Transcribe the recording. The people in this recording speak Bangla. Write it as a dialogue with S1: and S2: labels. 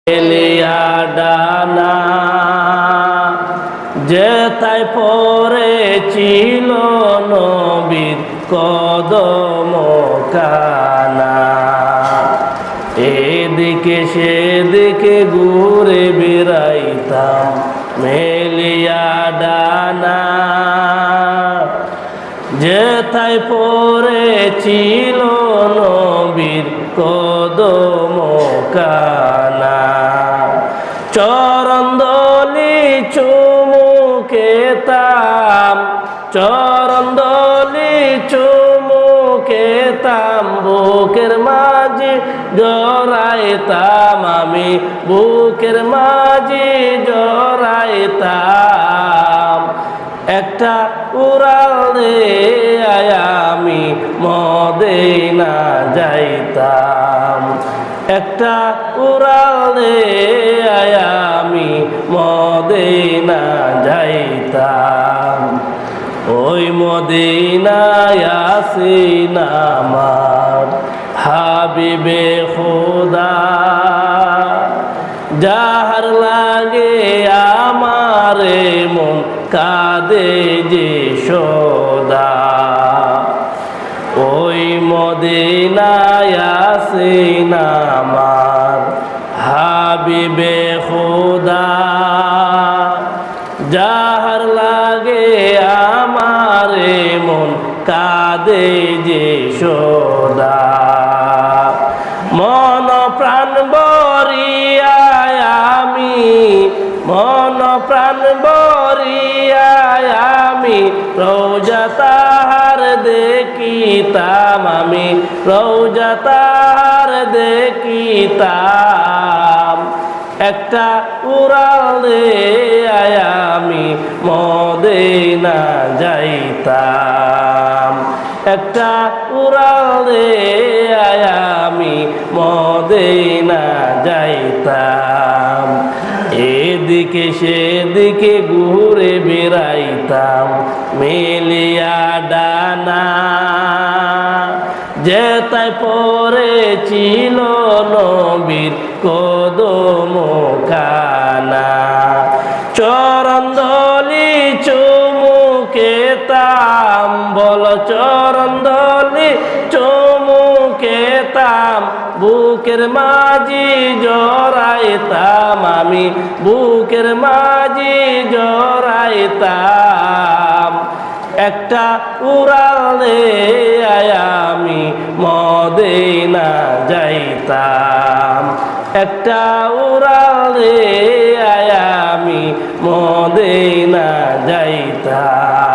S1: এলিয়া ডানা যেথায় পড়েছিল নবীর কদম কানা, এদিকে সেদিকে ঘুরে বেড়াইতাম মেলিয়া ডানা। যেথায় পড়েছিল নবীর কদম কানা, চরণদলি চুমু খেতাম, চরণদলি চুমু খেতাম, বুকের মাঝে জড়াইতাম আমি, বুকের মাঝে জড়াইতাম। একটা উড়াল দে আমি মদিনা যাইতাম, একটা উড়াল দে আমি মদিনা যাইতাম। ওই মদিনায় আছেন আমার হাবিবে খোদা, যাহার লাগে আমারে মন কাঁদে যে সদা। ওই মদিনায় আছেন আমার হাবিবে খোদা, যাহার লাগে আমারে মন কাঁদে যে সদা। মন প্রাণ বরিয়া আমি, মন প্রাণ বরিয়া আমি রওজা তাহার দেখিতাম আমি, রওজা তাহার দেখিতাম। একটা উড়াল দে আমি মদিনা যাইতাম, একটা উড়াল দে আমি মদিনা যাইতাম। এদিকে সেদিকে ঘুরে বেড়াইতাম মেলিয়া ডানা, যেথায় পড়েছিল নবীর কদম কানা। চরণদলি চুমু খেতাম, বল চরণদলি চুমু খেতাম, বুকের মাঝি জড়াইতাম আমি, বুকের মাঝি জড়াইতাম। একটা উড়াল দে আমি মদিনা যাইতাম, একটা উড়াল দে আমি মদিনা যাইতাম।